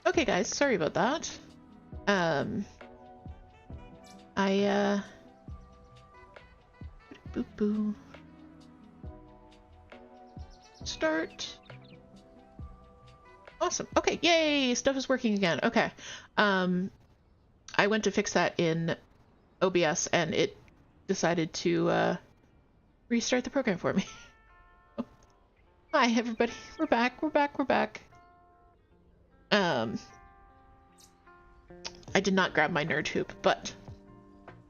Okay guys, sorry about that. Boop boo. Start. Awesome. Okay, yay! Stuff is working again. Okay. I went to fix that in OBS and it decided to restart the program for me. Hi everybody, we're back. I did not grab my nerd hoop, but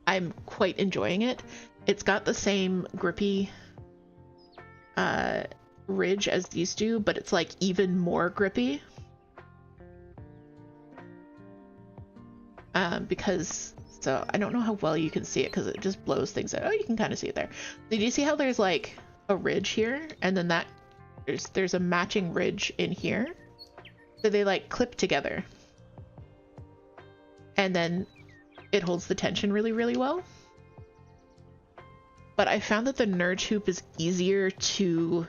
I'm quite enjoying it. It's got the same grippy ridge as these do, but it's like even more grippy. Because, so I don't know how well you can see it because it just blows things out. Oh, you can kind of see it there. Did you see how there's like a ridge here and then that there's a matching ridge in here? So they like clip together. And then it holds the tension really, really well. But I found that the nerd hoop is easier to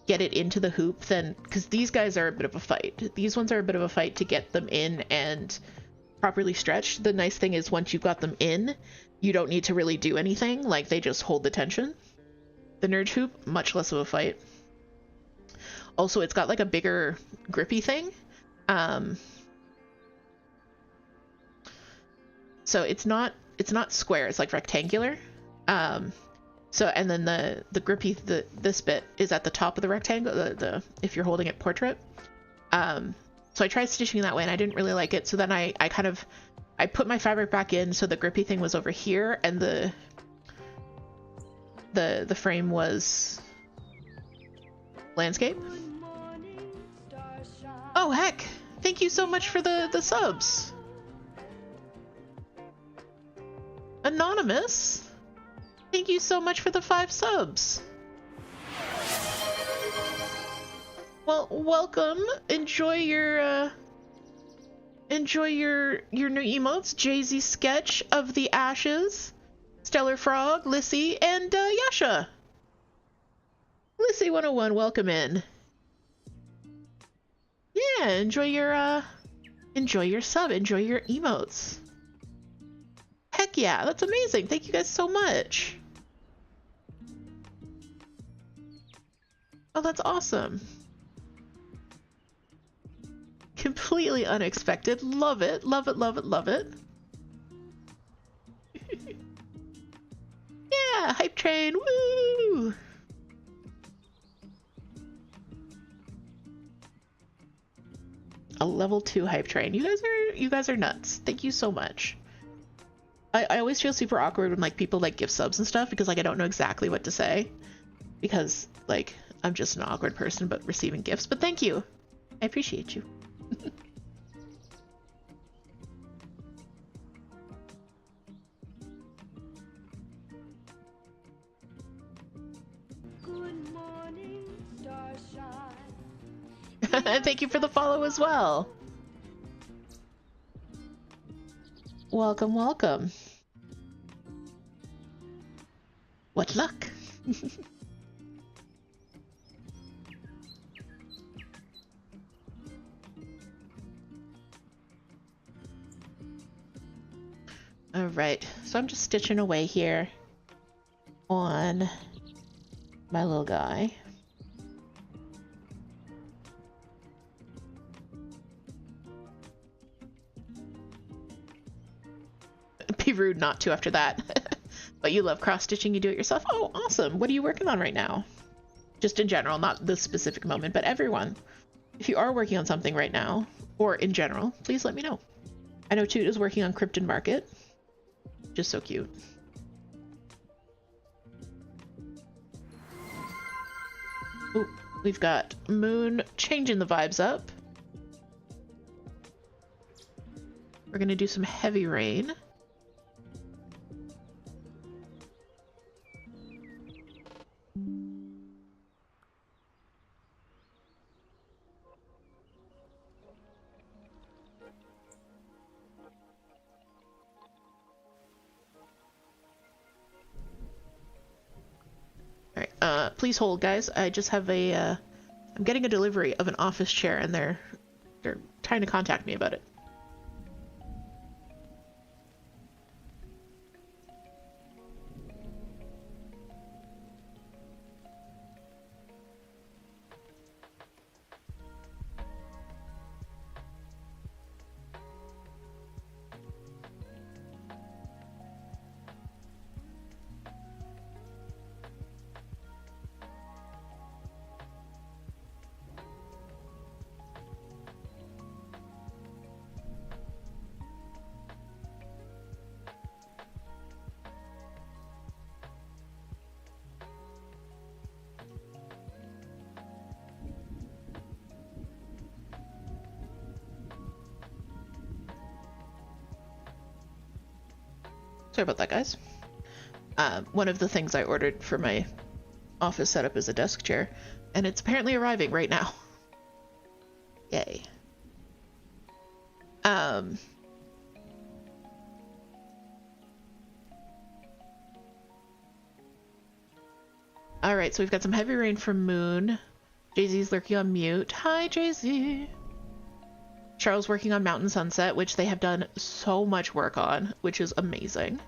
get it into the hoop than, because these guys are a bit of a fight. These ones are a bit of a fight to get them in and properly stretched. The nice thing is once you've got them in, you don't need to really do anything. Like they just hold the tension. The nerd hoop, much less of a fight. Also, it's got like a bigger grippy thing. So it's not square, it's like rectangular. So, and then the grippy, this bit is at the top of the rectangle, if you're holding it portrait. So I tried stitching that way and I didn't really like it. So then I put my fabric back in so the grippy thing was over here and the frame was landscape. Oh heck, thank you so much for the subs. Anonymous, thank you so much for the 5 subs. Well, welcome. Enjoy your new emotes. Jay-Z Sketch of the Ashes, Stellar Frog, Lissy, and Yasha. Lissy 101, welcome in. Yeah, enjoy your sub, enjoy your emotes. Heck yeah, that's amazing. Thank you guys so much. Oh, that's awesome. Completely unexpected. Love it, love it, love it, love it. Yeah, hype train, woo! A level 2 hype train. You guys are nuts. Thank you so much. I always feel super awkward when like people like give subs and stuff because like I don't know exactly what to say because like I'm just an awkward person but receiving gifts, but thank you. I appreciate you. Thank you for the follow as well. Welcome, welcome. What luck? All right, so I'm just stitching away here on my little guy. Be rude not to after that. But you love cross-stitching, you do it yourself? Oh, awesome. What are you working on right now? Just in general, not this specific moment, but everyone. If you are working on something right now, or in general, please let me know. I know Toot is working on Krypton Market. Just so cute. Ooh, we've got Moon changing the vibes up. We're gonna do some heavy rain. Alright, please hold, guys. I just have a, I'm getting a delivery of an office chair, and they're trying to contact me about it. Sorry about that, guys. One of the things I ordered for my office setup is a desk chair, and it's apparently arriving right now. Yay. Alright, so we've got some heavy rain from Moon. Jay-Z's lurking on mute. Hi, Jay-Z. Charles working on Mountain Sunset, which they have done so much work on, which is amazing.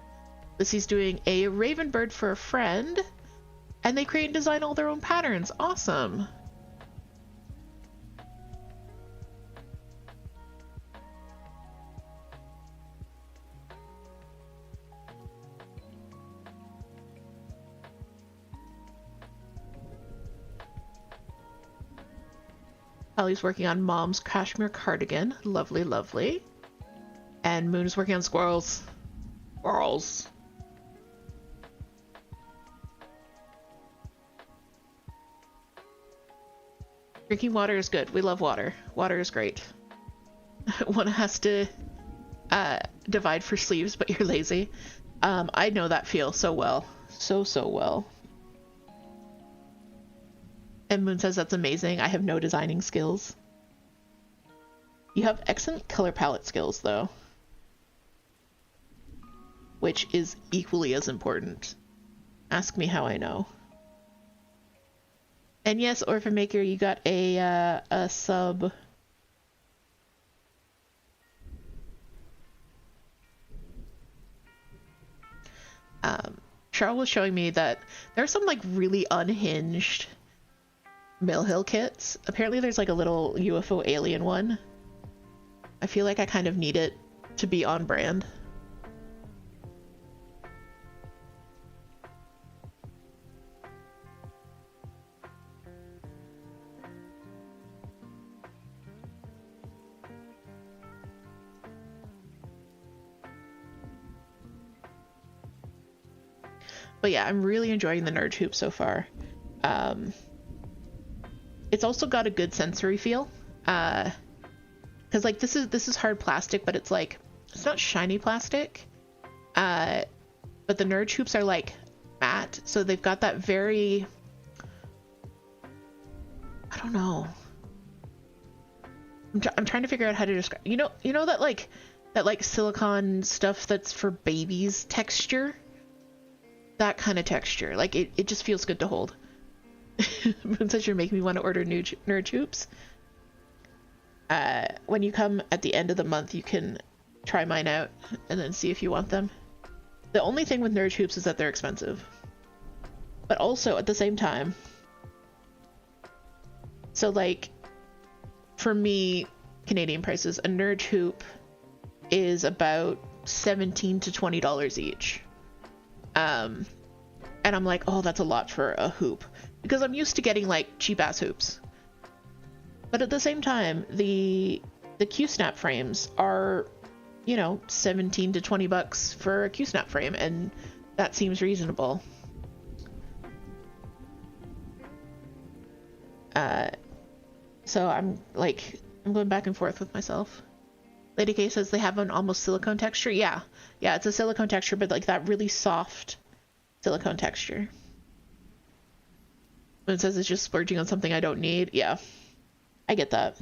Lissy's doing a raven bird for a friend, and they create and design all their own patterns. Awesome. Holly's working on Mom's cashmere cardigan. Lovely, lovely. And Moon is working on squirrels. Squirrels. Drinking water is good. We love water. Water is great. One has to divide for sleeves, but you're lazy. I know that feel so well. So well. And Moon says that's amazing. I have no designing skills. You have excellent color palette skills, though. Which is equally as important. Ask me how I know. And yes, Orphan Maker, you got a sub. Charles was showing me that there's some like really unhinged Mill Hill kits. Apparently there's like a little UFO alien one. I feel like I kind of need it to be on brand. But yeah, I'm really enjoying the Nerd Hoop so far. It's also got a good sensory feel. Because like this is hard plastic, but it's like, it's not shiny plastic. But the Nerd Hoops are like matte, so they've got that very, I don't know. I'm trying to figure out how to describe. You know that like silicone stuff that's for babies texture? That kind of texture. Like it just feels good to hold. Since you're making me want to order new nerd hoops. When you come at the end of the month, you can try mine out and then see if you want them. The only thing with nerd hoops is that they're expensive. But also at the same time. So like, for me, Canadian prices, a nerd hoop is about $17 to $20 each. And I'm like, oh, that's a lot for a hoop. Because I'm used to getting like cheap ass hoops. But at the same time, the Q-snap frames are, you know, 17 to 20 bucks for a Q-snap frame, and that seems reasonable. So I'm going back and forth with myself. Lady K says they have an almost silicone texture. Yeah, it's a silicone texture, but like that really soft silicone texture. When it says it's just splurging on something I don't need, yeah, I get that.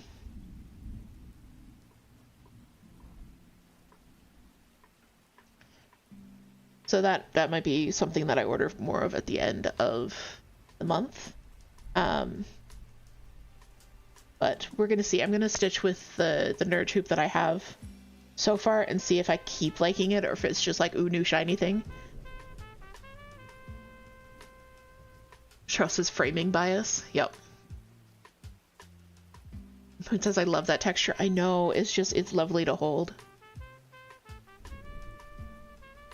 So that might be something that I order more of at the end of the month. But we're gonna see. I'm gonna stitch with the nerd hoop that I have so far and see if I keep liking it or if it's just like, ooh, new shiny thing. Strauss's framing bias. Yep. It says I love that texture. I know, it's lovely to hold.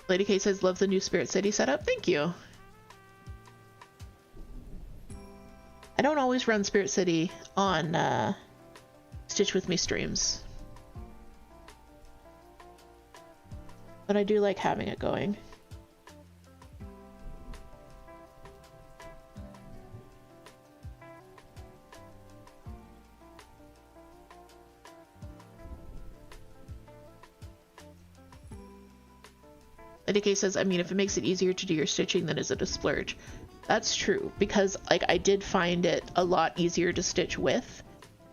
Lady K says love the new Spirit City setup. Thank you. I don't always run Spirit City on Stitch With Me streams. But I do like having it going. Lady K says, I mean, if it makes it easier to do your stitching, then is it a splurge? That's true, because like I did find it a lot easier to stitch with,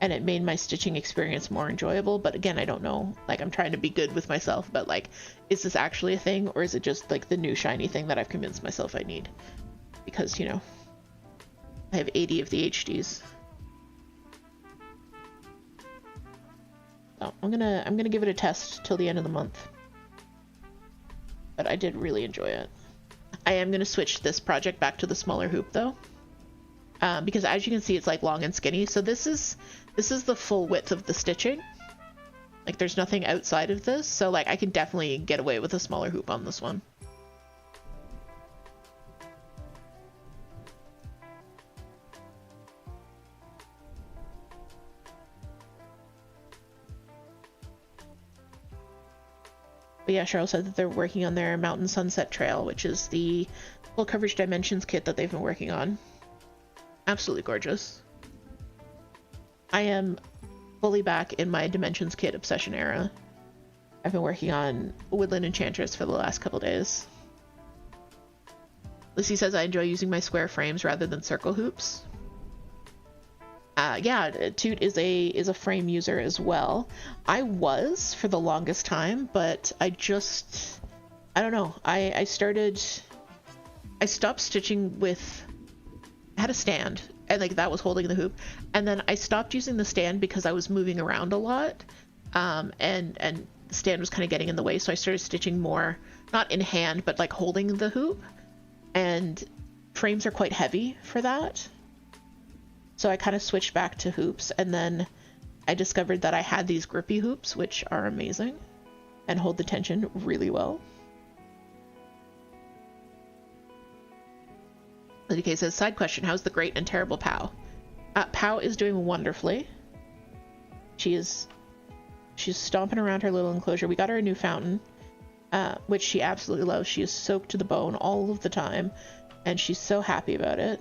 and it made my stitching experience more enjoyable. But again, I don't know, like I'm trying to be good with myself, but like, is this actually a thing, or is it just like the new shiny thing that I've convinced myself I need? Because, you know, I have 80 of the HDs. So I'm gonna give it a test till the end of the month. But I did really enjoy it. I am going to switch this project back to the smaller hoop though, because as you can see, it's like long and skinny. So this is the full width of the stitching. Like there's nothing outside of this, so like I can definitely get away with a smaller hoop on this one. But yeah, Cheryl said that they're working on their Mountain Sunset Trail, which is the full coverage dimensions kit that they've been working on. Absolutely gorgeous. I am fully back in my dimensions kit obsession era. I've been working on Woodland Enchantress for the last couple days. Lucy says I enjoy using my square frames rather than circle hoops. Yeah, Toot is a frame user as well. I was for the longest time, but I don't know. I stopped stitching with, I had a stand, and like that was holding the hoop, and then I stopped using the stand because I was moving around a lot, and the stand was kind of getting in the way, so I started stitching more, not in hand, but like holding the hoop, and frames are quite heavy for that. So I kind of switched back to hoops, and then I discovered that I had these grippy hoops, which are amazing and hold the tension really well. Lady K says, side question, how's the great and terrible Pow? Pow is doing wonderfully. She's stomping around her little enclosure. We got her a new fountain, which she absolutely loves. She is soaked to the bone all of the time, and she's so happy about it.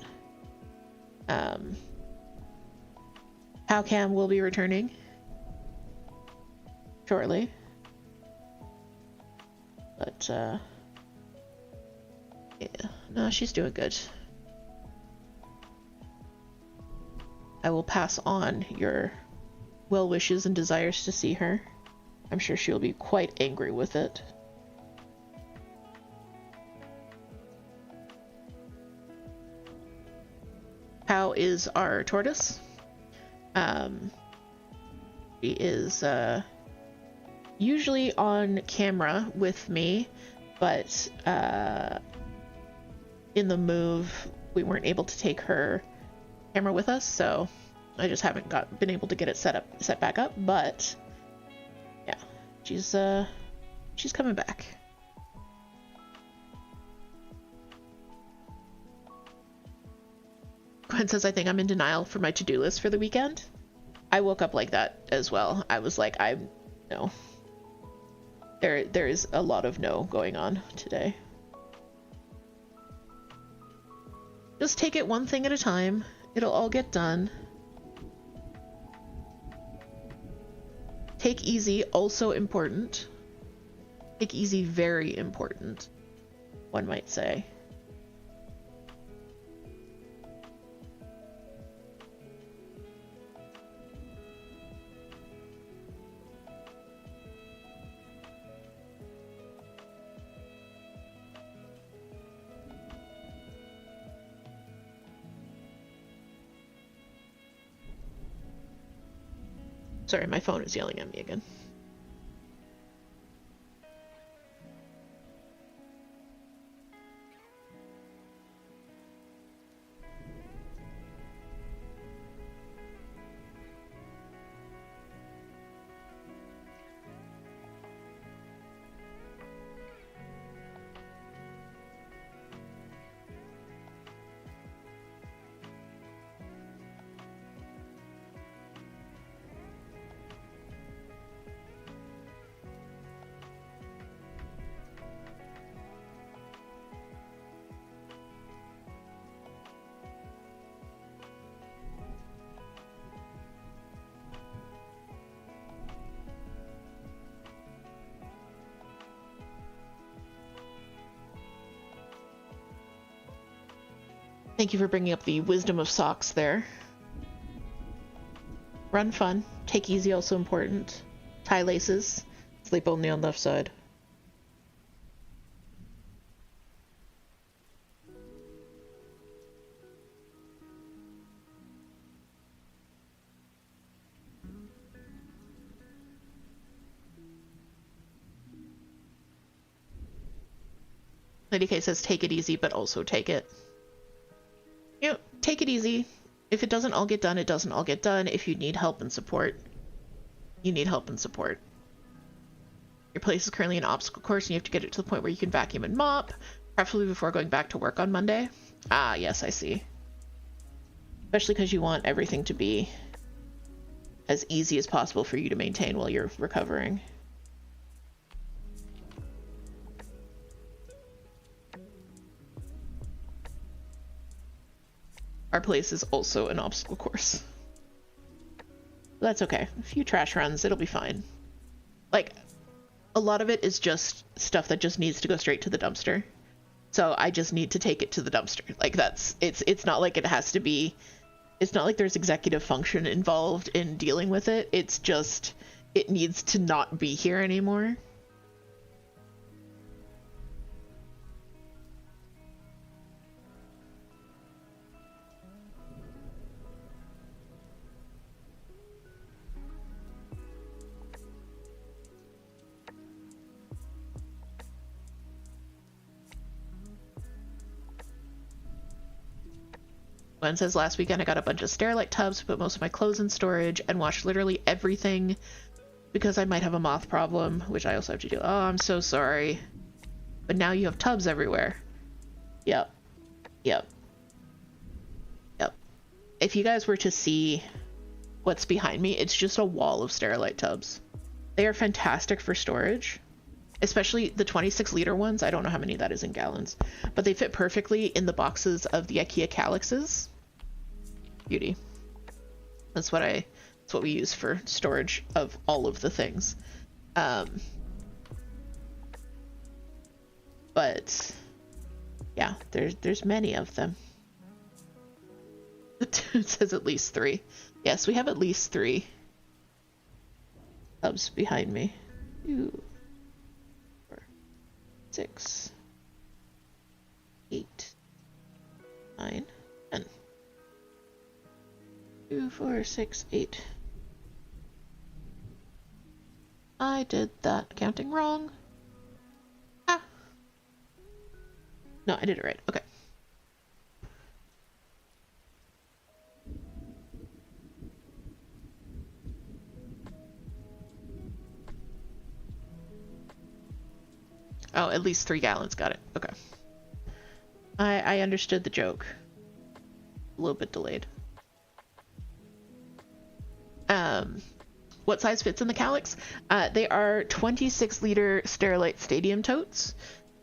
Powcam will be returning shortly, but yeah, no, she's doing good. I will pass on your well wishes and desires to see her. I'm sure she'll be quite angry with it. How is our tortoise? She is usually on camera with me, but in the move we weren't able to take her camera with us, so I just haven't been able to get it set back up. But yeah, she's coming back. Gwen says, I think I'm in denial for my to-do list for the weekend. I woke up like that as well. I was like, no. There is a lot of no going on today. Just take it one thing at a time. It'll all get done. Take easy, also important. Take easy, very important, one might say. Sorry, my phone is yelling at me again. Thank you for bringing up the wisdom of socks there. Run fun. Take easy, also important. Tie laces. Sleep only on left side. Lady K says, take it easy, but also take it. You know, take it easy. If it doesn't all get done, it doesn't all get done. If you need help and support, you need help and support. Your place is currently an obstacle course, and you have to get it to the point where you can vacuum and mop, preferably before going back to work on Monday. Ah, yes, I see. Especially because you want everything to be as easy as possible for you to maintain while you're recovering. Our place is also an obstacle course. That's okay. A few trash runs, it'll be fine. Like, a lot of it is just stuff that just needs to go straight to the dumpster. So I just need to take it to the dumpster. Like, it's not like it has to be, it's not like there's executive function involved in dealing with it. It's just, it needs to not be here anymore. Gwen says, last weekend I got a bunch of Sterilite tubs, put most of my clothes in storage, and washed literally everything because I might have a moth problem, which I also have to do. Oh, I'm so sorry. But now you have tubs everywhere. Yep. Yep. Yep. If you guys were to see what's behind me, it's just a wall of Sterilite tubs. They are fantastic for storage. Especially the 26-liter ones. I don't know how many that is in gallons, but they fit perfectly in the boxes of the IKEA calyxes. Beauty. That's what we use for storage of all of the things. But yeah, there's many of them. It says at least 3. Yes, we have at least 3 tubs behind me. 2, 4, 6, 8, 9, 10. 2, 4, 6, 8. I did that counting wrong. Ah. No, I did it right. Okay. Oh, at least 3 gallons. Got it. Okay. I understood the joke. A little bit delayed. What size fits in the Calyx? They are 26-liter Sterilite Stadium totes,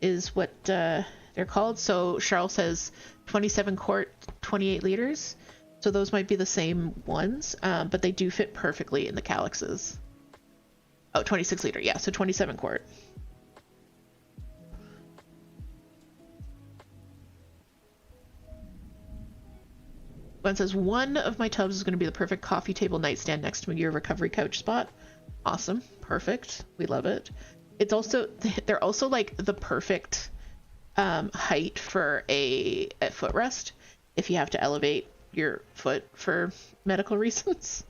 is what they're called. So Charles says 27 quart, 28 liters. So those might be the same ones, but they do fit perfectly in the Calyxes. Oh, 26 liter. Yeah, so 27 quart. Gwen says, one of my tubs is going to be the perfect coffee table nightstand next to your recovery couch spot. Awesome. Perfect. We love it. It's also, they're also like the perfect height for a footrest if you have to elevate your foot for medical reasons.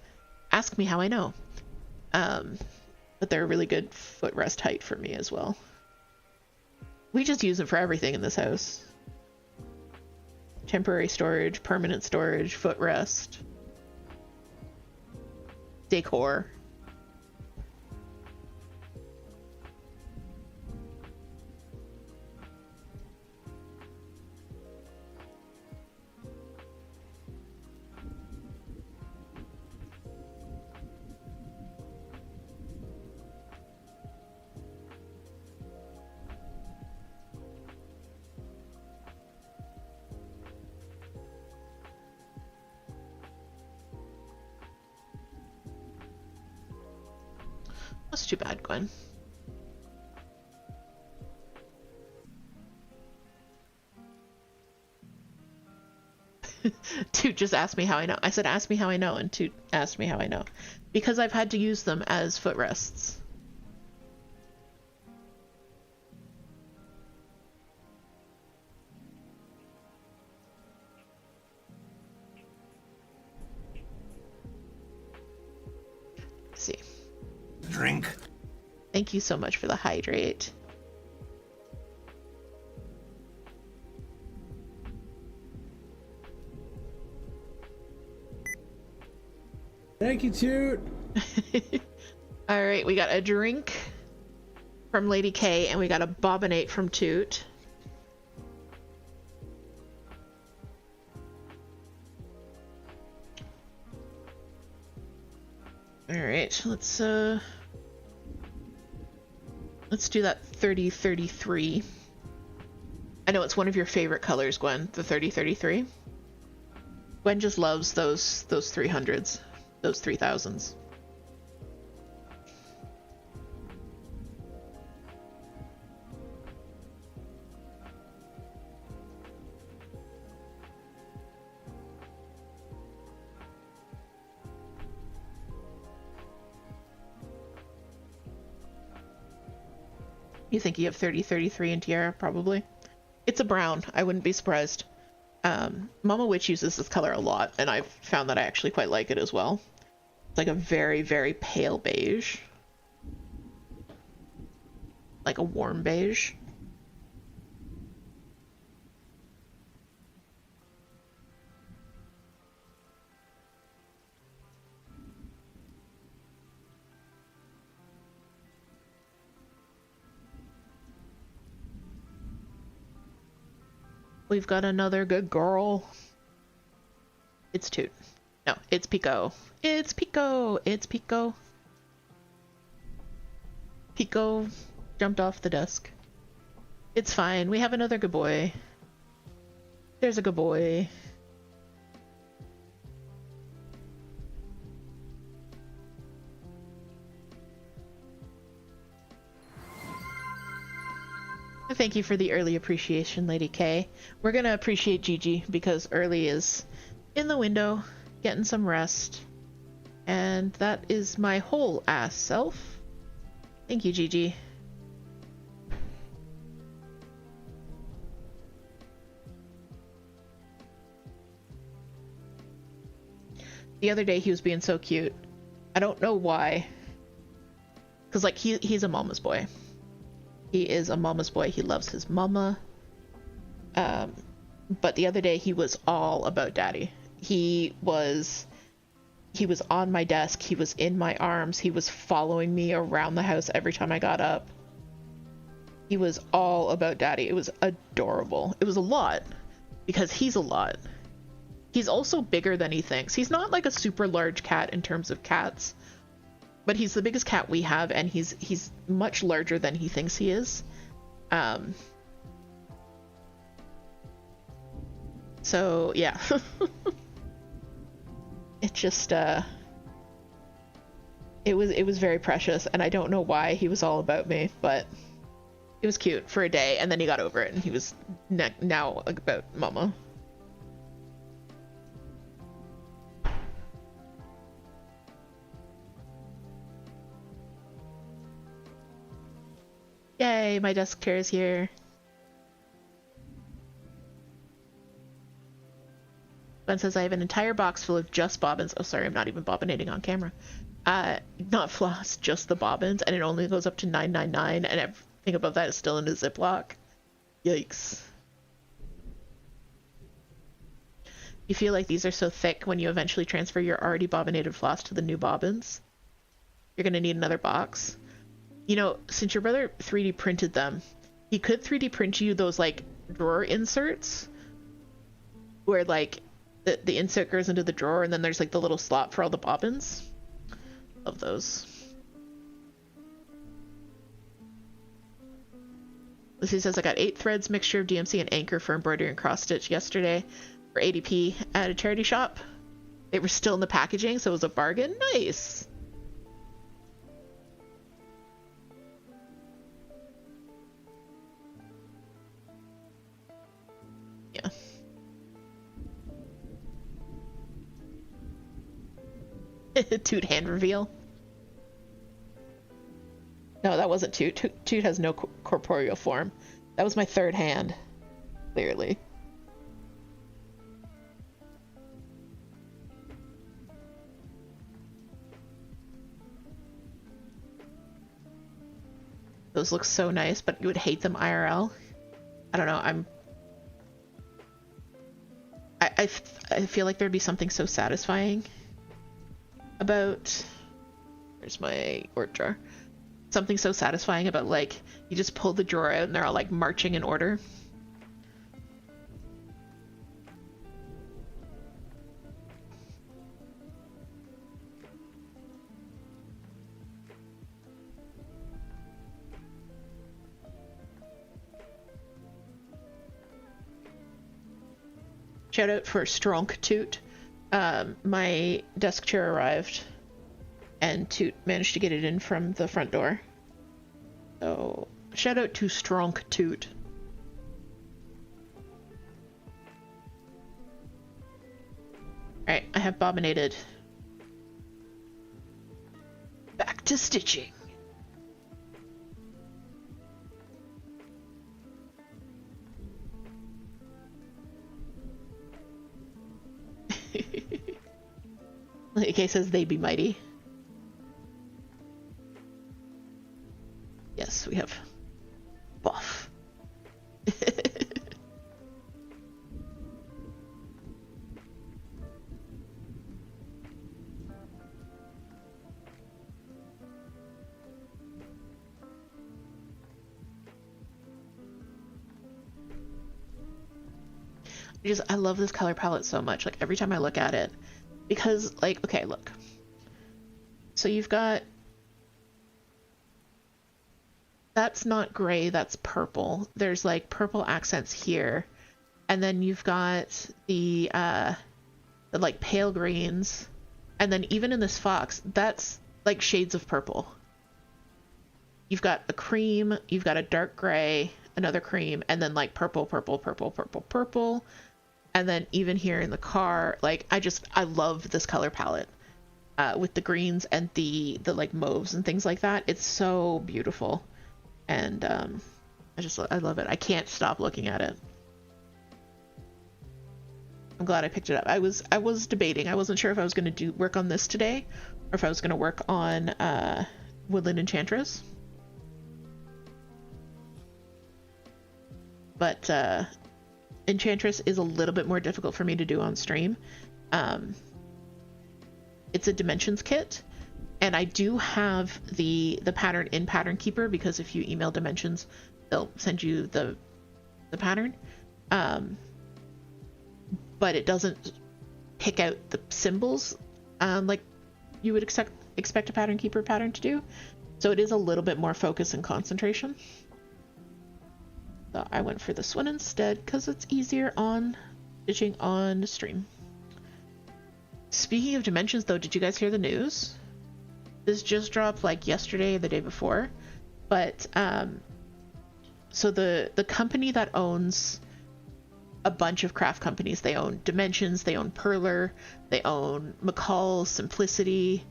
Ask me how I know. But they're a really good footrest height for me as well. We just use them for everything in this house. Temporary storage, permanent storage, footrest, decor. That's too bad, Gwen. Toot just asked me how I know. I said, ask me how I know, and Toot asked me how I know. Because I've had to use them as footrests. Let's see. Drink. Thank you so much for the hydrate. Thank you, Toot. All right, we got a drink from Lady K, and we got a bobbinate from Toot. All right, let's do that 3033. I know it's one of your favorite colors, Gwen, the 3033. Gwen just loves those 300s, those 3000s. You think you have 3033 in Tiara? Probably. It's a brown. I wouldn't be surprised. Mama Witch uses this color a lot, and I've found that I actually quite like it as well. It's like a very, very pale beige. Like a warm beige. We've got another good girl. It's Toot. No, it's Pico. It's Pico. It's Pico. Pico jumped off the desk. It's fine. We have another good boy. There's a good boy. Thank you for the early appreciation, Lady K. We're gonna appreciate Gigi because early is in the window, getting some rest. And that is my whole ass self. Thank you, Gigi. The other day he was being so cute. I don't know why. Cause like he's a mama's boy. He is a mama's boy. He loves his mama. But the other day he was all about daddy. He was on my desk. He was in my arms. He was following me around the house every time I got up. He was all about daddy. It was adorable. It was a lot because he's a lot. He's also bigger than he thinks. He's not like a super large cat in terms of cats, but he's the biggest cat we have, and he's much larger than he thinks he is. So yeah. It just it was very precious, and I don't know why he was all about me, but it was cute for a day, and then he got over it and he was now about mama. Yay, my desk chair is here. Ben says I have an entire box full of just bobbins. Oh, sorry, I'm not even bobbinating on camera. Not floss, just the bobbins, and it only goes up to $9.99, and everything above that is still in a Ziploc. Yikes. You feel like these are so thick when you eventually transfer your already bobbinated floss to the new bobbins? You're gonna need another box. You know, since your brother 3D printed them, he could 3D print you those, like, drawer inserts, where, like, the insert goes into the drawer, and then there's, like, the little slot for all the bobbins. Love those. Lucy says, I got 8 threads, mixture of DMC and anchor for embroidery and cross-stitch yesterday for 80p at a charity shop. They were still in the packaging, so it was a bargain. Nice! Yeah. Toot hand reveal. No, that wasn't Toot. Toot has no corporeal form. That was my third hand, clearly. Those look so nice, but you would hate them IRL. I don't know. I feel like there'd be something so satisfying about, where's my work drawer? Something so satisfying about, like, you just pull the drawer out and they're all like marching in order. Shout out for Stronk Toot. My desk chair arrived and Toot managed to get it in from the front door. So shout out to Stronk Toot. Alright, I have bobbinated. Back to stitching. AK says they be mighty. Yes, we have buff. I love this color palette so much, like every time I look at it, because like, okay, look, so you've got, that's not gray, that's purple, there's like purple accents here, and then you've got the like pale greens, and then even in this fox, that's like shades of purple. You've got a cream, you've got a dark gray, another cream, and then like purple, purple, purple, purple, purple. And then even here in the car, like I love this color palette with the greens and the like mauves and things like that. It's so beautiful. And I love it. I can't stop looking at it. I'm glad I picked it up. I was debating. I wasn't sure if I was going to work on this today or if I was going to work on Woodland Enchantress. But Enchantress is a little bit more difficult for me to do on stream. It's a Dimensions kit, and I do have the pattern in Pattern Keeper, because if you email Dimensions, they'll send you the pattern. But it doesn't pick out the symbols like you would expect a Pattern Keeper pattern to do. So it is a little bit more focus and concentration. So I went for this one instead because it's easier on stitching on stream. Speaking of Dimensions though, did you guys hear the news? This just dropped like yesterday or the day before. But so the company that owns a bunch of craft companies, they own Dimensions, they own Perler, they own McCall's, Simplicity,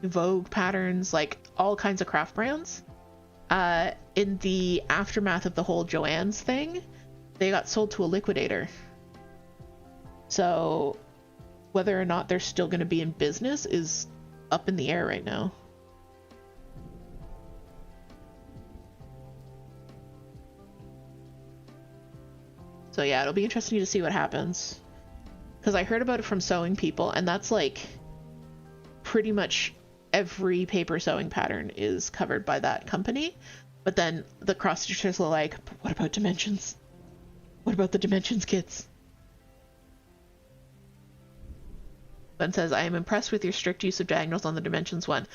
Vogue Patterns, like all kinds of craft brands. In the aftermath of the whole Joann's thing, they got sold to a liquidator. So whether or not they're still going to be in business is up in the air right now. So yeah, it'll be interesting to see what happens. Because I heard about it from sewing people, and that's like pretty much every paper sewing pattern is covered by that company. But then the cross stitchers are like, but what about Dimensions? What about the Dimensions kits? Ben says, I am impressed with your strict use of diagonals on the Dimensions one.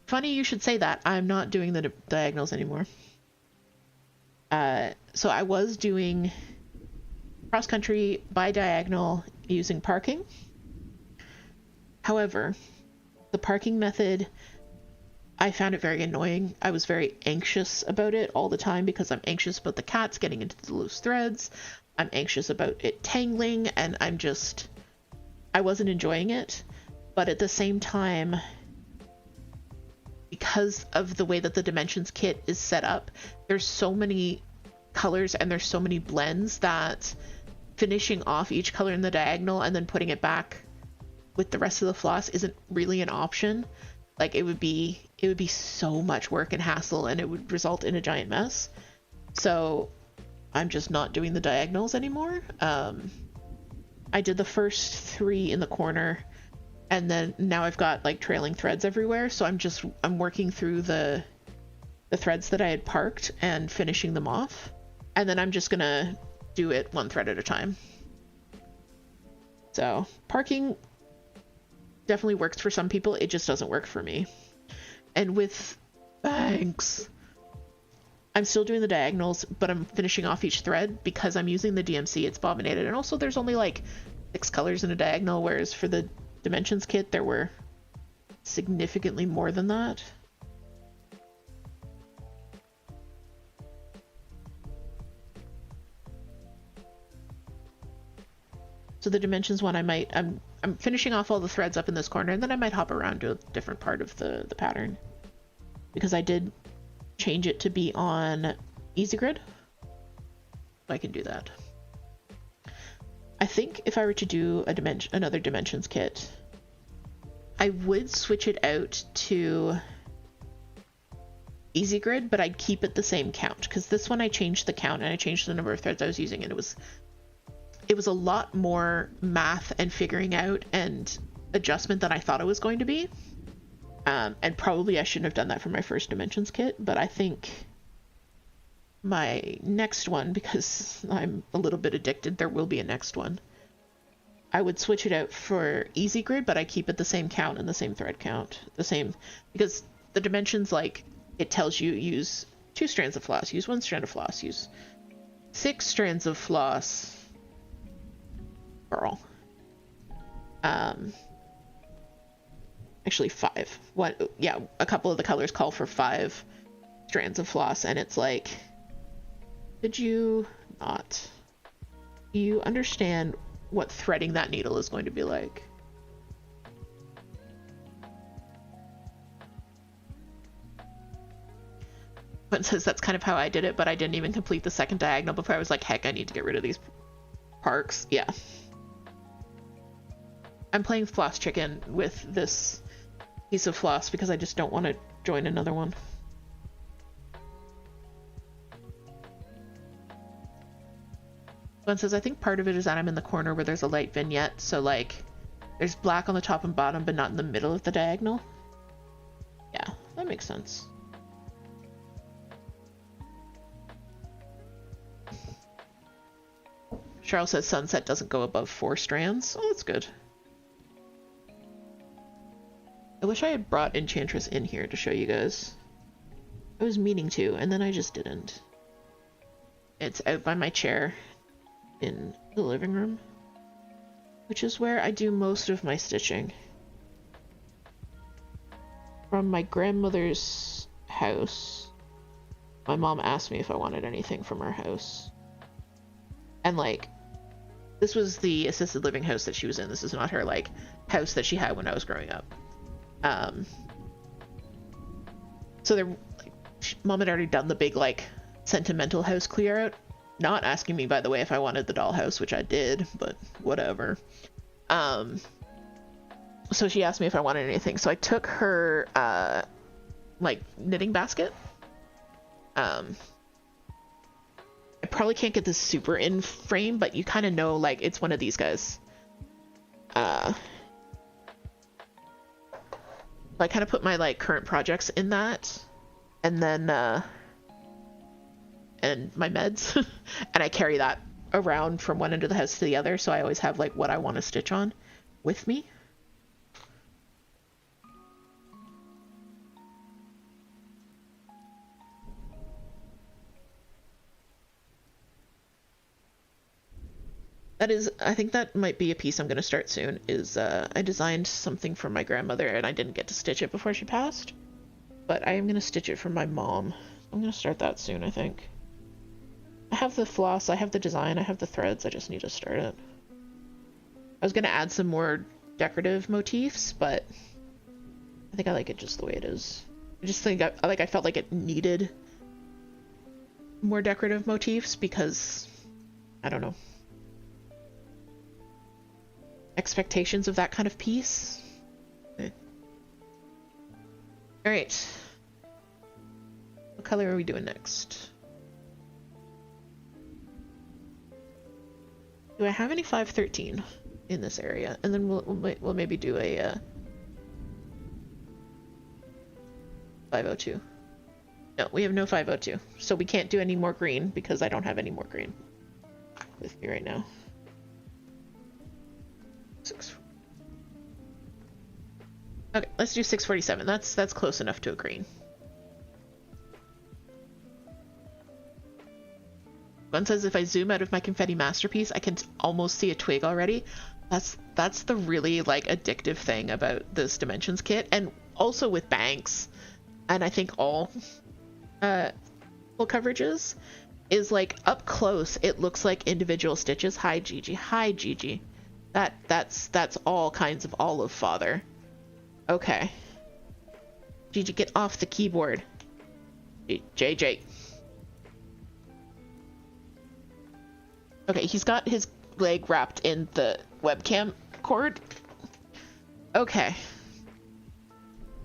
Funny you should say that. I'm not doing the diagonals anymore. So I was doing cross country by diagonal using parking. However, the parking method, I found it very annoying. I was very anxious about it all the time because I'm anxious about the cats getting into the loose threads. I'm anxious about it tangling, and I wasn't enjoying it. But at the same time, because of the way that the Dimensions kit is set up, there's so many colors and there's so many blends that finishing off each color in the diagonal and then putting it back with the rest of the floss isn't really an option. Like it would be so much work and hassle, and it would result in a giant mess. So I'm just not doing the diagonals anymore. I did the first 3 in the corner, and then now I've got like trailing threads everywhere. So I'm working through the threads that I had parked and finishing them off. And then I'm just gonna do it 1 thread at a time. So parking definitely works for some people. It just doesn't work for me. And with banks, I'm still doing the diagonals, but I'm finishing off each thread because I'm using the DMC. It's bobbinated, and also there's only like 6 colors in a diagonal, whereas for the Dimensions kit there were significantly more than that. So the Dimensions one, I'm finishing off all the threads up in this corner, and then I might hop around to a different part of the pattern, because I did change it to be on Easy Grid. I can do that. I think if I were to do another Dimensions kit, I would switch it out to Easy Grid, but I'd keep it the same count, because this one I changed the count and I changed the number of threads I was using, and it was a lot more math and figuring out and adjustment than I thought it was going to be. And probably I shouldn't have done that for my first Dimensions kit, but I think my next one, because I'm a little bit addicted, there will be a next one. I would switch it out for Easy Grid, but I keep it the same count and the same thread count. The same, because the Dimensions, like, it tells you use 2 strands of floss, use 1 strand of floss, use 6 strands of floss. Girl. Actually 5. Yeah, a couple of the colors call for 5 strands of floss, and it's like, did you not you understand what threading that needle is going to be like? But says that's kind of how I did it, but I didn't even complete the second diagonal before I was like, heck, I need to get rid of these parks. Yeah. I'm playing Floss Chicken with this piece of floss because I just don't want to join another one. One says, I think part of it is that I'm in the corner where there's a light vignette, so like there's black on the top and bottom, but not in the middle of the diagonal. Yeah, that makes sense. Charles says sunset doesn't go above 4 strands. Oh, that's good. I wish I had brought Enchantress in here to show you guys. I was meaning to, and then I just didn't. It's out by my chair in the living room, which is where I do most of my stitching. From my grandmother's house, my mom asked me if I wanted anything from her house. And like, this was the assisted living house that she was in. This is not her like house that she had when I was growing up. So there, like, mom had already done the big like sentimental house clear out. Not asking me, by the way, if I wanted the dollhouse, which I did, but whatever. So she asked me if I wanted anything. So I took her like knitting basket. I probably can't get this super in frame, but you kind of know like it's one of these guys. I kind of put my like current projects in that, and then and my meds, and I carry that around from one end of the house to the other, so I always have like what I want to stitch on with me. That is, I think that might be a piece I'm going to start soon, is I designed something for my grandmother and I didn't get to stitch it before she passed, but I am going to stitch it for my mom. I'm going to start that soon, I think. I have the floss, I have the design, I have the threads, I just need to start it. I was going to add some more decorative motifs, but I think I like it just the way it is. I just think I felt like it needed more decorative motifs because, I don't know, expectations of that kind of piece. Okay. All right. What color are we doing next? Do I have any 513 in this area? And then we'll maybe do a 502. No, we have no 502, so we can't do any more green because I don't have any more green with me right now. 6. Okay, let's do 647. That's close enough to a green. One says if I zoom out of my confetti masterpiece, I can almost see a twig already. That's the really like addictive thing about this Dimensions kit, and also with banks, and I think all full coverages is like up close. It looks like individual stitches. Hi Gigi. Hi Gigi. That's all kinds of olive father. Okay. Gigi, get off the keyboard. JJ. Okay, he's got his leg wrapped in the webcam cord. Okay.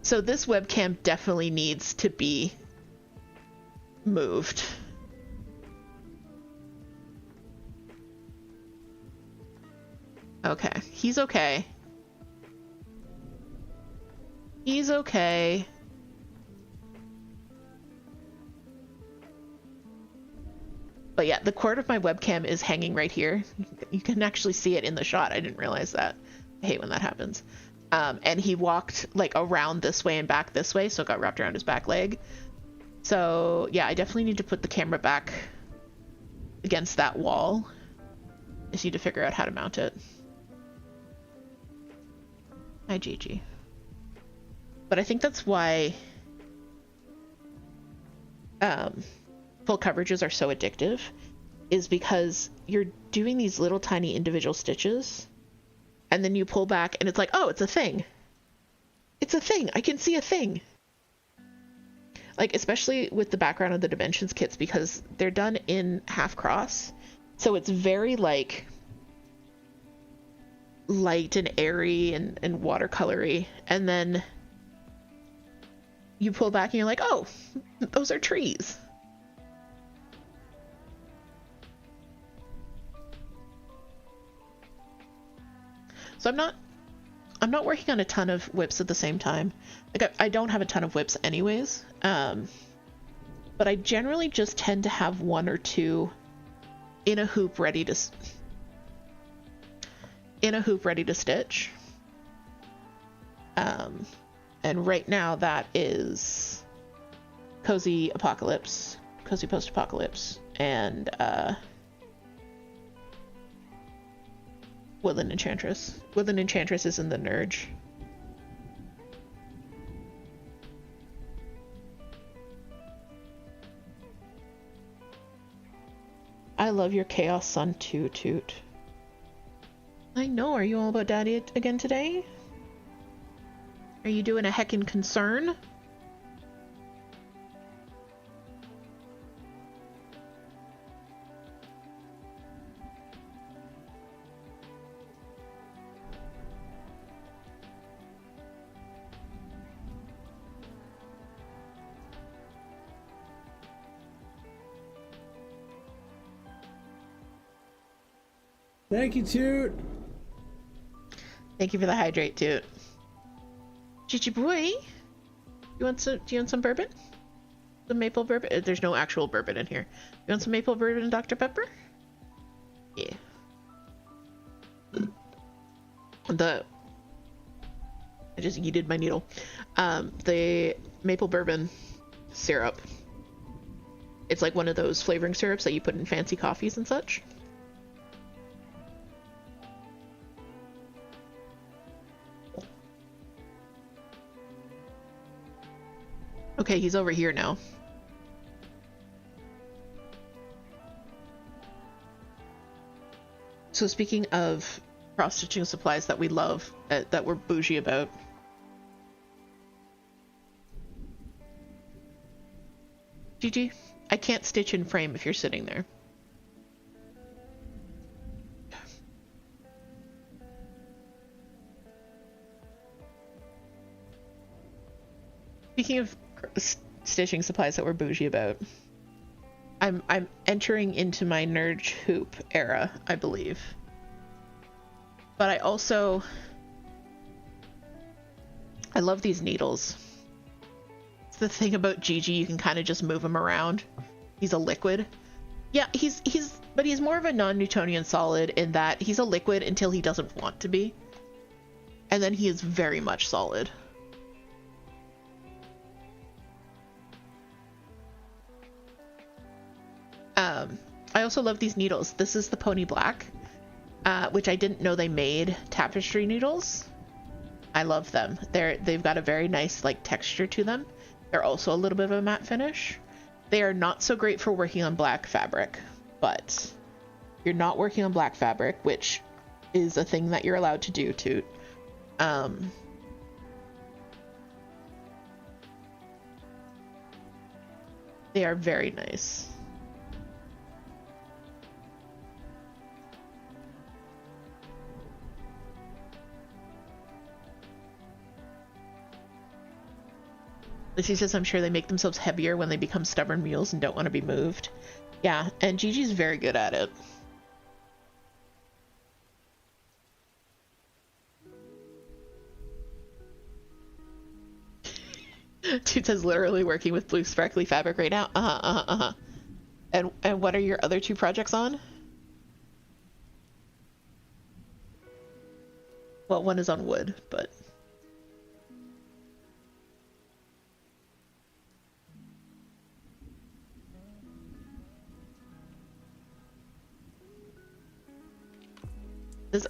So this webcam definitely needs to be moved. Okay, he's okay. He's okay. But yeah, the cord of my webcam is hanging right here. You can actually see it in the shot. I didn't realize that. I hate when that happens. And he walked like around this way and back this way, so it got wrapped around his back leg. So yeah, I definitely need to put the camera back against that wall. I just need to figure out how to mount it. Hi, Gigi. But I think that's why full coverages are so addictive, is because you're doing these little tiny individual stitches, and then you pull back and it's like, oh, it's a thing. It's a thing. I can see a thing. Like, especially with the background of the Dimensions kits, because they're done in half cross. So it's very, like, light and airy and watercolory. And then you pull back and you're like, oh, those are trees. So I'm not working on a ton of whips at the same time. Like, I don't have a ton of whips anyways. But I generally just tend to have one or two in a hoop ready to stitch. And right now that is Cozy Apocalypse, Cozy Post-Apocalypse, and Woodland Enchantress. Woodland Enchantress is in the Nurge. I love your Chaos Sun too, Toot. I know, are you all about Daddy again today? Are you doing a heckin' concern? Thank you, Toot. Thank you for the hydrate, Toot. Gigi boy, do you want some bourbon? Some maple bourbon? There's no actual bourbon in here. You want some maple bourbon and Dr. Pepper? Yeah. I just yeeted my needle. The maple bourbon syrup. It's like one of those flavoring syrups that you put in fancy coffees and such. Okay, he's over here now. So speaking of cross-stitching supplies that we love, that we're bougie about. Gigi, I can't stitch in frame if you're sitting there. Speaking of stitching supplies that we're bougie about, I'm entering into my Nurge hoop era, I believe. But I love these needles. It's the thing about Gigi, you can kind of just move him around. He's a liquid. Yeah, but he's more of a non-Newtonian solid in that he's a liquid until he doesn't want to be. And then he is very much solid. I also love these needles. This is the Pony Black, which I didn't know they made tapestry needles. I love them. They've got a very nice like texture to them. They're also a little bit of a matte finish. They are not so great for working on black fabric, but if you're not working on black fabric, which is a thing that you're allowed to do, Toot. They are very nice. Lucy says, I'm sure they make themselves heavier when they become stubborn mules and don't want to be moved. Yeah, and Gigi's very good at it. Toot says, literally working with blue sparkly fabric right now. And what are your other two projects on? Well, one is on wood, but...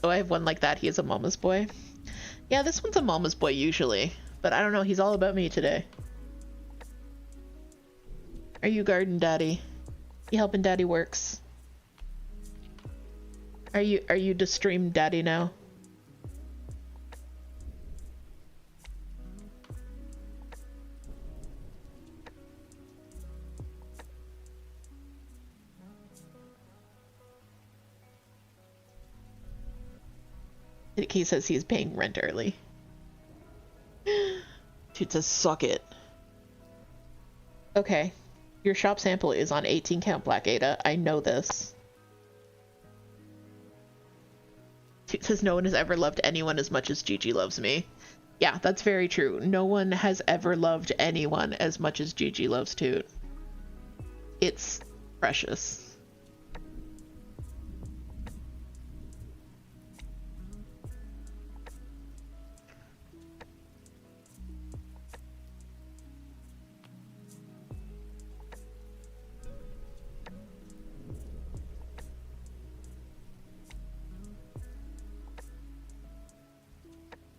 I have one like that. He is a mama's boy. Yeah, this one's a mama's boy usually, but I don't know. He's all about me today. Are you garden daddy? You helping daddy works? Are you the stream daddy now? He says he's paying rent early. Dude says suck it. Okay. Your shop sample is on 18 count Black Ada. I know this. It says no one has ever loved anyone as much as Gigi loves me. Yeah, that's very true. No one has ever loved anyone as much as Gigi loves Toot. It's precious.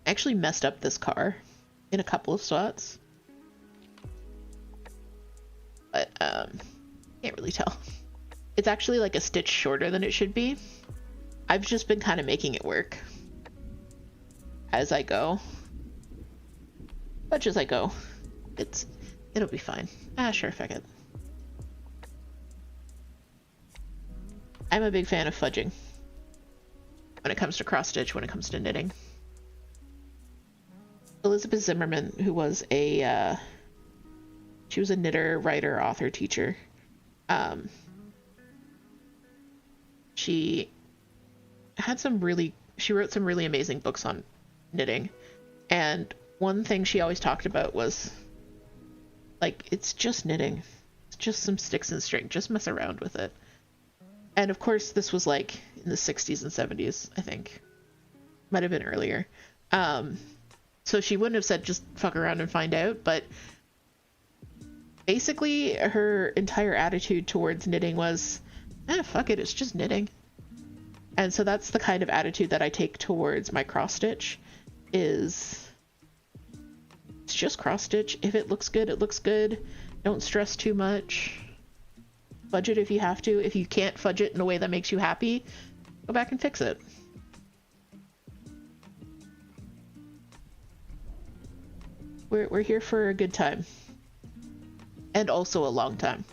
Actually messed up this car in a couple of spots, but can't really tell. It's actually like a stitch shorter than it should be. I've just been kind of making it work as I go, much as I go. It'll be fine. Sure, fuck it. I'm a big fan of fudging when it comes to cross stitch, when it comes to knitting. Elizabeth Zimmerman, who was she was a knitter, writer, author, teacher. She wrote some really amazing books on knitting. And one thing she always talked about was, like, it's just knitting. It's just some sticks and string. Just mess around with it. And of course, this was like in the 60s and 70s, I think. Might have been earlier. So she wouldn't have said just fuck around and find out, but basically her entire attitude towards knitting was, fuck it, it's just knitting. And so that's the kind of attitude that I take towards my cross stitch, is it's just cross stitch. If it looks good, it looks good. Don't stress too much. Fudge it if you have to. If you can't fudge it in a way that makes you happy, go back and fix it. We're here for a good time. And also a long time.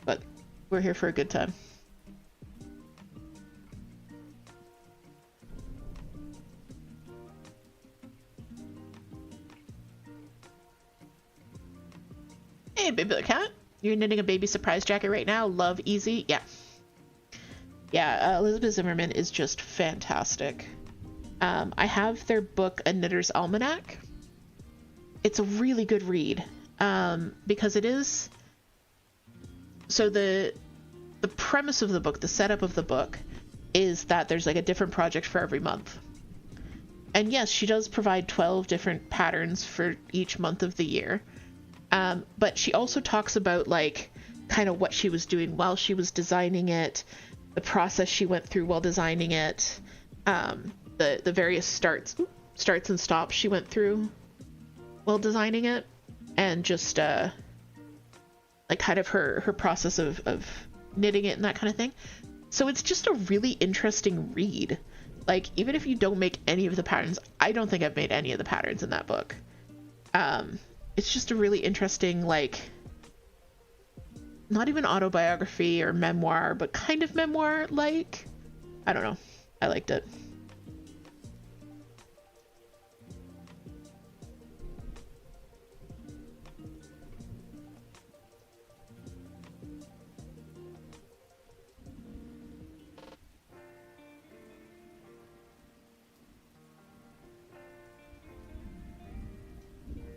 But we're here for a good time. Hey, baby cat. You're knitting a baby surprise jacket right now. Love, easy. Yeah. Yeah, Elizabeth Zimmerman is just fantastic. I have their book, A Knitter's Almanac. It's a really good read, because it is, so the premise of the book, the setup of the book, is that there's like a different project for every month. And yes, she does provide 12 different patterns for each month of the year. But she also talks about like kind of what she was doing while she was designing it, the process she went through while designing it, the various starts and stops she went through while designing it, and just like kind of her process of knitting it and that kind of thing. So it's just a really interesting read. Like, even if you don't make any of the patterns, I don't think I've made any of the patterns in that book. It's just a really interesting, like, not even autobiography or memoir, but kind of memoir, like, I don't know. I liked it.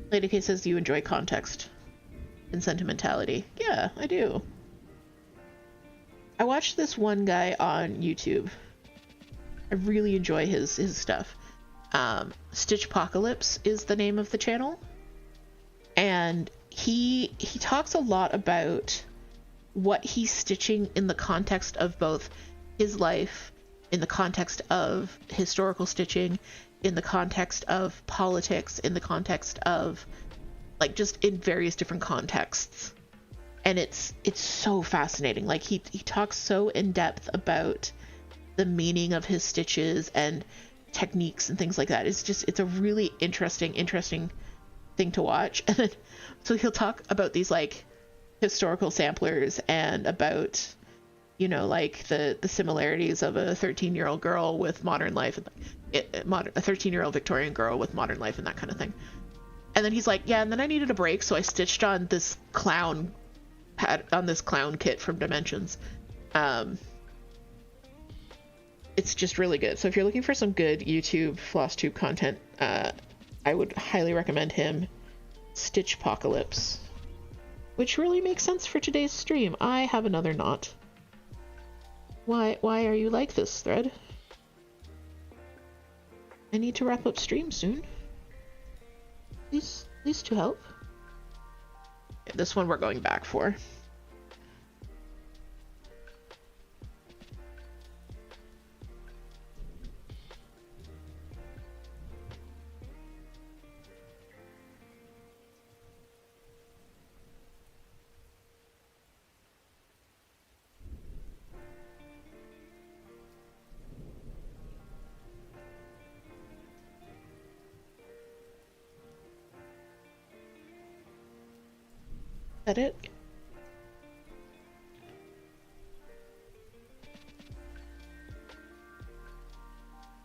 Lady K says you enjoy context and sentimentality. Yeah, I do. I watched this one guy on YouTube. I really enjoy his stuff. Stitchpocalypse is the name of the channel. And he talks a lot about what he's stitching in the context of both his life, in the context of historical stitching, in the context of politics, in the context of, like, just in various different contexts. And it's so fascinating. Like, he talks so in depth about the meaning of his stitches and techniques and things like that. It's a really interesting thing to watch. And then, so he'll talk about these like historical samplers and about, you know, like the similarities of a 13-year-old girl with modern life, a 13-year-old Victorian girl with modern life and that kind of thing. And then he's like, yeah, and then I needed a break, so I stitched on this clown kit from Dimensions. It's just really good. So if you're looking for some good YouTube floss tube content, I would highly recommend him. Stitchpocalypse, which really makes sense for today's stream. I have another knot. Why are you like this, thread? I need to wrap up stream soon. Please to help. Yeah, this one we're going back for. That it?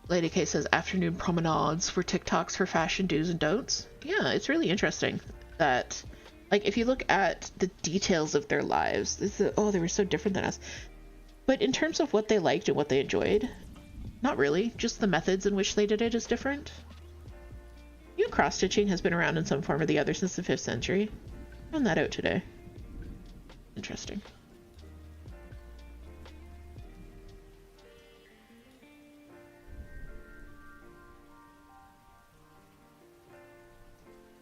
Lady K says afternoon promenades for TikToks for fashion do's and don'ts. Yeah, it's really interesting that, like, if you look at the details of their lives, they were so different than us. But in terms of what they liked and what they enjoyed, not really. Just the methods in which they did it is different. You know, cross-stitching has been around in some form or the other since the 5th century. Found that out today. Interesting.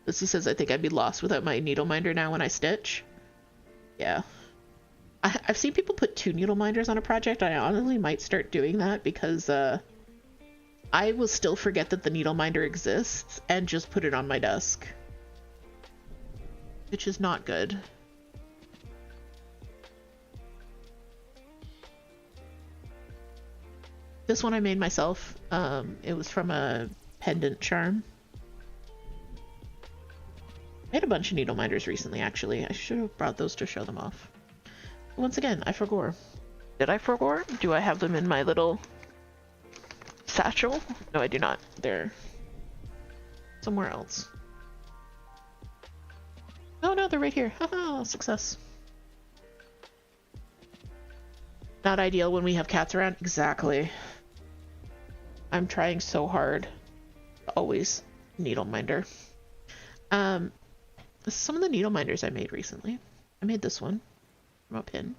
Lucy says, I think I'd be lost without my needle minder now when I stitch. Yeah. I've seen people put 2 needle minders on a project. I honestly might start doing that because I will still forget that the needle minder exists and just put it on my desk. Which is not good. This one I made myself. It was from a pendant charm. I made a bunch of needle minders recently, actually. I should have brought those to show them off. Once again, I forgot. Did I forgot? Do I have them in my little satchel? No, I do not. They're somewhere else. Oh no, they're right here. Haha, success. Not ideal when we have cats around. Exactly. I'm trying so hard to always needle minder. Some of the needle minders I made recently. I made this one from a pin.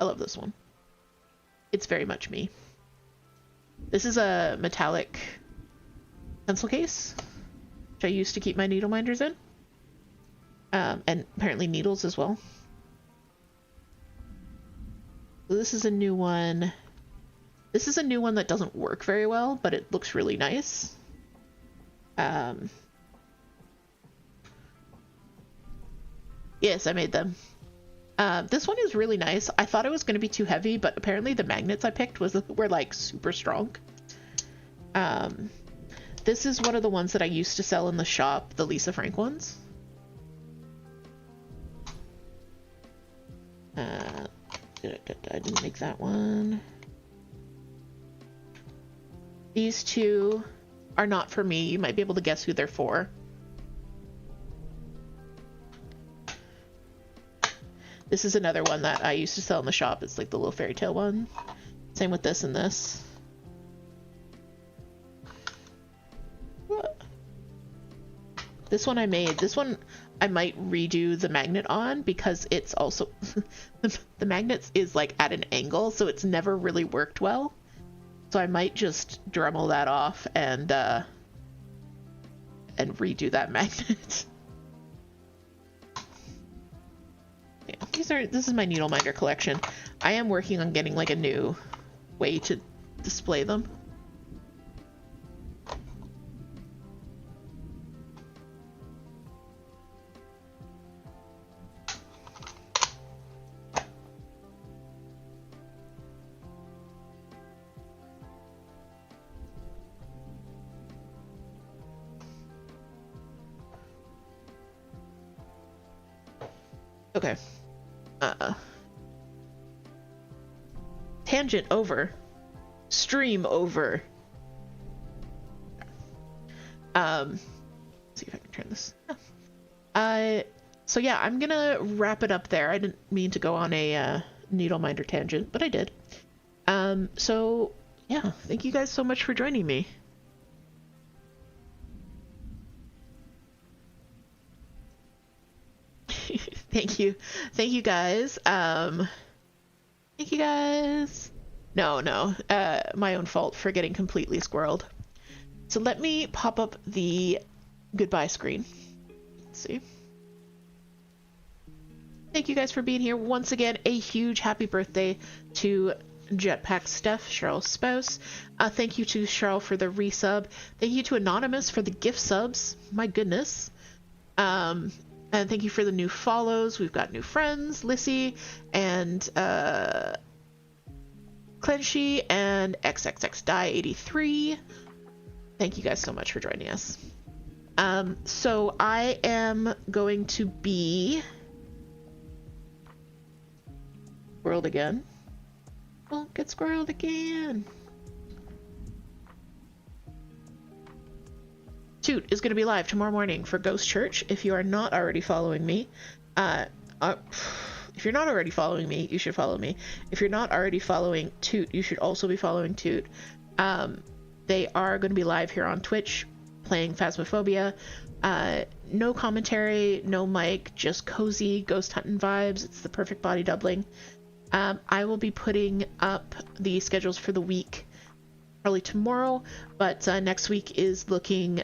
I love this one. It's very much me. This is a metallic pencil case, which I used to keep my needle minders in. And apparently needles as well. So this is a new one. This is a new one that doesn't work very well, but it looks really nice. Yes, I made them. This one is really nice. I thought it was going to be too heavy, but apparently the magnets I picked were like super strong. This is one of the ones that I used to sell in the shop, the Lisa Frank ones. I didn't make that one. These two are not for me. You might be able to guess who they're for. This is another one that I used to sell in the shop. It's like the little fairy tale one. Same with this and this. This one I made. This one I might redo the magnet on because it's also... the magnets is like at an angle, so it's never really worked well. So I might just Dremel that off and redo that magnet. Yeah, this is my needle minder collection. I am working on getting like a new way to display them. Okay. Tangent over. Stream over. Let's see if I can turn this. So yeah, I'm gonna wrap it up there. I didn't mean to go on a needle minder tangent, but I did. So yeah, thank you guys so much for joining me. Thank you guys. Thank you guys. No, my own fault for getting completely squirreled. So let me pop up the goodbye screen. Let's see. Thank you guys for being here. Once again, a huge happy birthday to Jetpack Steph, Cheryl's spouse. Thank you to Cheryl for the resub. Thank you to Anonymous for the gift subs. My goodness. And thank you for the new follows. We've got new friends, Lissy and Clenchy and XXXDie83. Thank you guys so much for joining us. So I am going to be squirreled again. Well, get squirreled again. Toot is going to be live tomorrow morning for Ghost Church. If you are not already following me, if you're not already following me, you should follow me. If you're not already following Toot, you should also be following Toot. They are going to be live here on Twitch playing Phasmophobia. No commentary, no mic, just cozy ghost hunting vibes. It's the perfect body doubling. I will be putting up the schedules for the week probably tomorrow, but next week is looking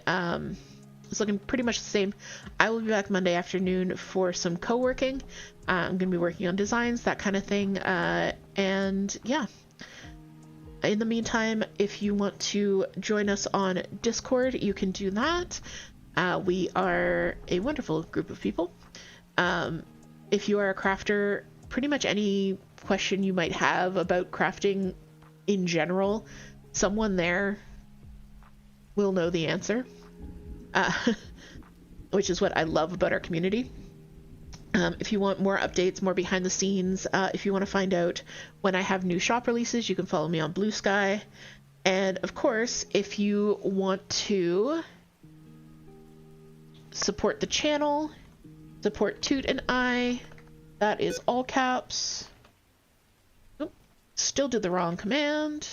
pretty much the same. I will be back Monday afternoon for some co-working. I'm going to be working on designs, that kind of thing. And yeah, in the meantime, if you want to join us on Discord, you can do that. We are a wonderful group of people. If you are a crafter, pretty much any question you might have about crafting in general, someone there will know the answer, which is what I love about our community. If you want more updates, more behind the scenes, if you want to find out when I have new shop releases, you can follow me on Blue Sky. And of course, if you want to support the channel, support Toot and I, that is all caps. Oop, still did the wrong command.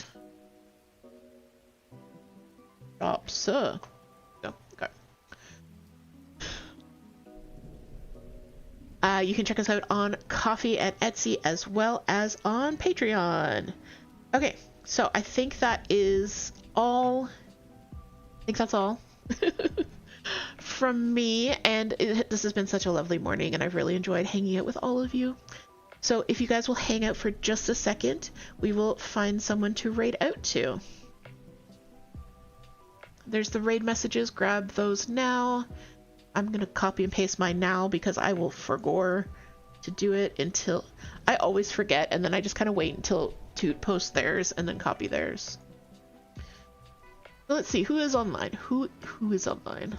Stop, sir. Go. Okay. You can check us out on Coffee and Etsy as well as on Patreon. Okay, so I think that is all. I think that's all from me, and this has been such a lovely morning, and I've really enjoyed hanging out with all of you. So if you guys will hang out for just a second, we will find someone to raid out to. There's the raid messages, grab those now. I'm gonna copy and paste mine now because I will forget to do it until I always forget, and then I just kind of wait until Toot posts theirs and then copy theirs. So let's see who is online. Who is online?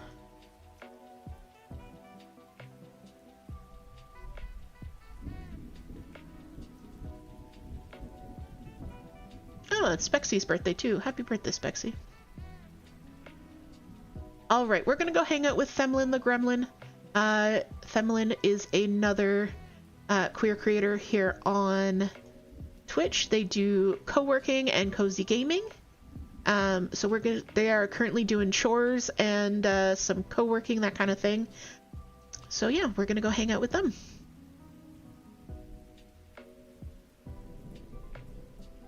Oh, it's Spexy's birthday too. Happy birthday, Spexy. Alright, we're gonna go hang out with Themlin the Gremlin. Themlin is another queer creator here on Twitch. They do co-working and cozy gaming. So they are currently doing chores and some co-working, that kind of thing. So yeah, we're gonna go hang out with them.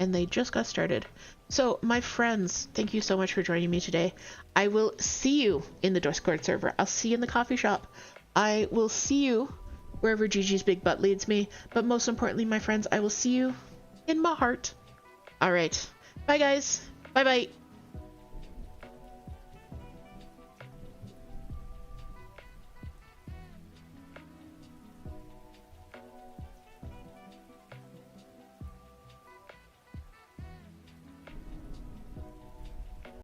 And they just got started. So my friends, thank you so much for joining me today. I will see you in the Discord server. I'll see you in the coffee shop. I will see you wherever Gigi's big butt leads me. But most importantly, my friends, I will see you in my heart. All right. Bye, guys. Bye-bye.